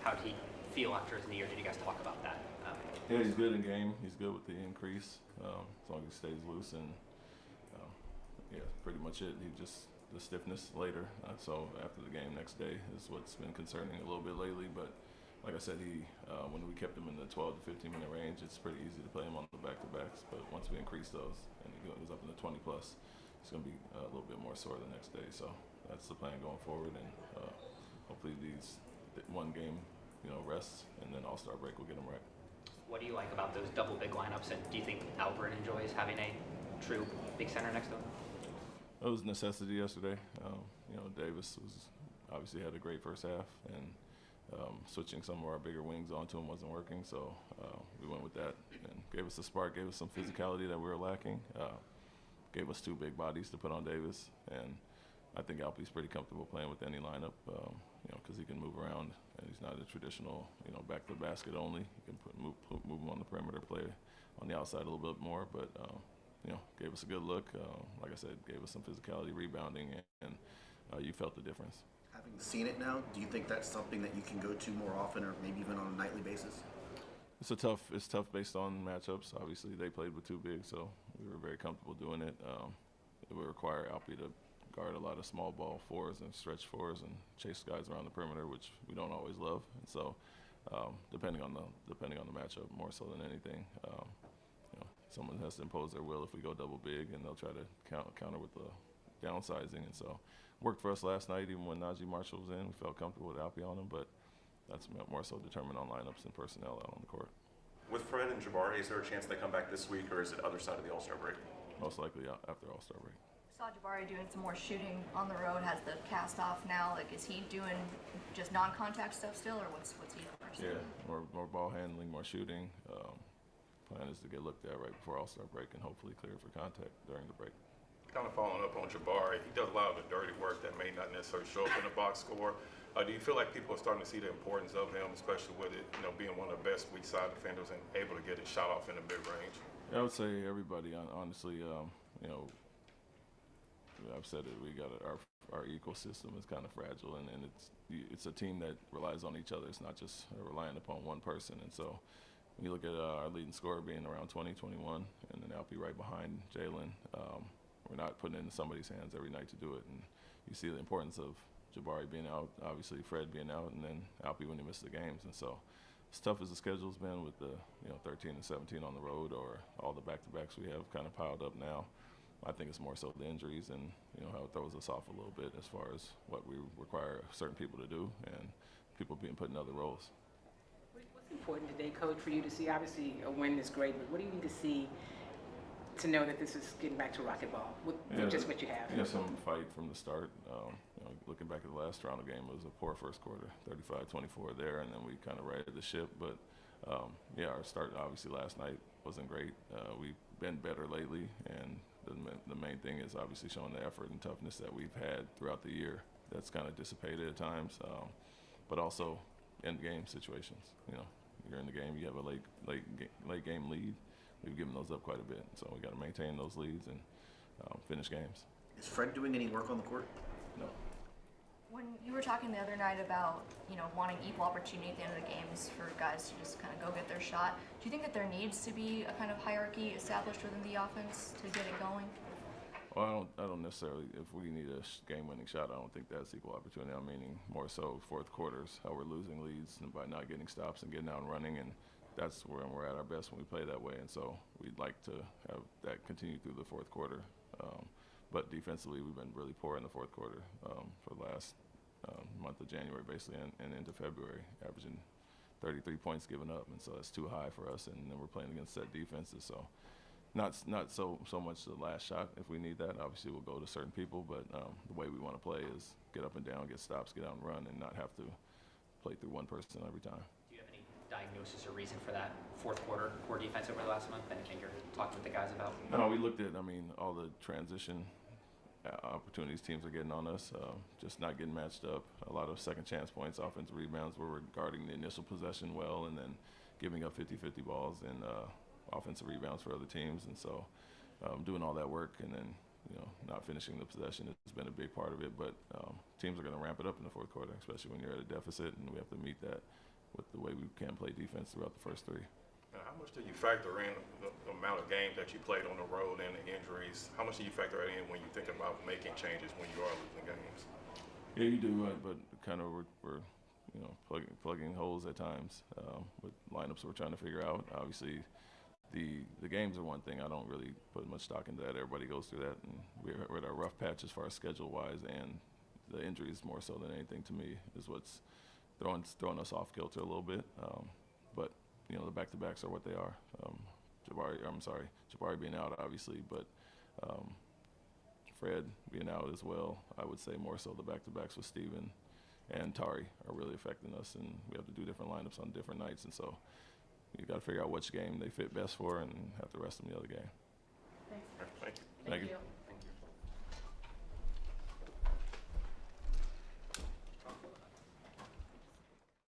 How did he feel after his knee, or did you guys talk about that? Yeah, he's good in game. He's good with the increase, as long as he stays loose. And yeah, pretty much it. He just the stiffness later. So after the game next day is what's been concerning a little bit lately. But like I said, when we kept him in the 12 to 15 minute range, it's pretty easy to play him on the back-to-backs. But once we increase those and he goes up in the 20 plus, it's going to be a little bit more sore the next day. So that's the plan going forward. And hopefully one game, rests, and then All-Star break will get him right. What do you like about those double big lineups, and do you think Alperen enjoys having a true big center next to him? It was a necessity yesterday. Davis obviously had a great first half, and switching some of our bigger wings onto him wasn't working, so we went with that and gave us a spark, gave us some physicality that we were lacking, gave us two big bodies to put on Davis, and I think Alpe's pretty comfortable playing with any lineup, because he can move around, and he's not a traditional, back to the basket only. He can move him on the perimeter, play on the outside a little bit more, but gave us a good look. Like I said, gave us some physicality, rebounding, and you felt the difference. Having seen it now, do you think that's something that you can go to more often, or maybe even on a nightly basis? It's tough based on matchups. Obviously, they played with two bigs, so we were very comfortable doing it. It would require Alpe to guard a lot of small ball fours and stretch fours and chase guys around the perimeter, which we don't always love. And so, depending on the matchup, more so than anything, someone has to impose their will if we go double big, and they'll try to counter with the downsizing. And so, worked for us last night. Even when Najee Marshall was in, we felt comfortable with Alpe on him, but that's more so determined on lineups and personnel out on the court. With Fred and Jabari, is there a chance they come back this week, or is it other side of the All-Star break? Most likely after All-Star break. Saw Jabari doing some more shooting on the road. Has the cast off now? Like, is he doing just non-contact stuff still, or what's he doing? Yeah, more ball handling, more shooting. Plan is to get looked at right before All-Star break and hopefully clear for contact during the break. Kind of following up on Jabari, he does a lot of the dirty work that may not necessarily show up in the box score. Do you feel like people are starting to see the importance of him, especially with it, being one of the best weak side defenders and able to get his shot off in the mid range? I would say everybody, honestly. I've said it. We got our ecosystem is kind of fragile, and it's a team that relies on each other. It's not just relying upon one person. And so, when you look at our leading scorer being around 20, 21, and then Alpe right behind Jalen, we're not putting it in somebody's hands every night to do it. And you see the importance of Jabari being out, obviously Fred being out, and then Alpe when he missed the games. And so, as tough as the schedule's been with the 13 and 17 on the road, or all the back-to-backs we have kind of piled up now, I think it's more so the injuries and how it throws us off a little bit as far as what we require certain people to do and people being put in other roles. What's important today, Coach, for you to see? Obviously, a win is great, but what do you need to see to know that this is getting back to racquetball with just what you have? Some fight from the start. Looking back at the last Toronto game, it was a poor first quarter, 35-24 there, and then we kind of righted the ship. But our start obviously last night wasn't great. We've been better lately, and the main thing is obviously showing the effort and toughness that we've had throughout the year. That's kind of dissipated at times, but also end game situations. You're in the game, you have a late game lead. We've given those up quite a bit, so we got to maintain those leads and finish games. Is Fred doing any work on the court? No. When you were talking the other night about, wanting equal opportunity at the end of the games for guys to just kind of go get their shot, do you think that there needs to be a kind of hierarchy established within the offense to get it going? Well, I don't necessarily. If we need a game-winning shot, I don't think that's equal opportunity. I'm meaning more so fourth quarters, how we're losing leads and by not getting stops and getting out and running, and that's where we're at our best when we play that way. And so we'd like to have that continue through the fourth quarter. But defensively, we've been really poor in the fourth quarter for the last month of January, basically, and into February, averaging 33 points given up, and so that's too high for us. And then we're playing against set defenses, so not so much the last shot. If we need that, obviously we'll go to certain people. But the way we want to play is get up and down, get stops, get out and run, and not have to play through one person every time. Do you have any diagnosis or reason for that fourth quarter poor defense over the last month? Anything you're talking with the guys about? No, we looked at, all the transition opportunities teams are getting on us, just not getting matched up. A lot of second chance points, offensive rebounds where we're guarding the initial possession well and then giving up 50-50 balls and offensive rebounds for other teams. And so doing all that work and then not finishing the possession has been a big part of it. But teams are going to ramp it up in the fourth quarter, especially when you're at a deficit, and we have to meet that with the way we can play defense throughout the first three. Now, how much do you factor in the amount of games that you played on the road and the injuries? How much do you factor that in when you think about making changes when you are losing games? Yeah, you do, but kind of we're plugging holes at times with lineups we're trying to figure out. Obviously, the games are one thing. I don't really put much stock into that. Everybody goes through that, and we're at a rough patch as far as schedule-wise, and the injuries more so than anything to me is what's throwing us off kilter a little bit. But the back-to-backs are what they are. Jabari being out, obviously, but Fred being out as well. I would say more so the back-to-backs with Steven and Tari are really affecting us, and we have to do different lineups on different nights, and so you got to figure out which game they fit best for and have to rest them the other game. Thanks. Thank you. Thank you. you.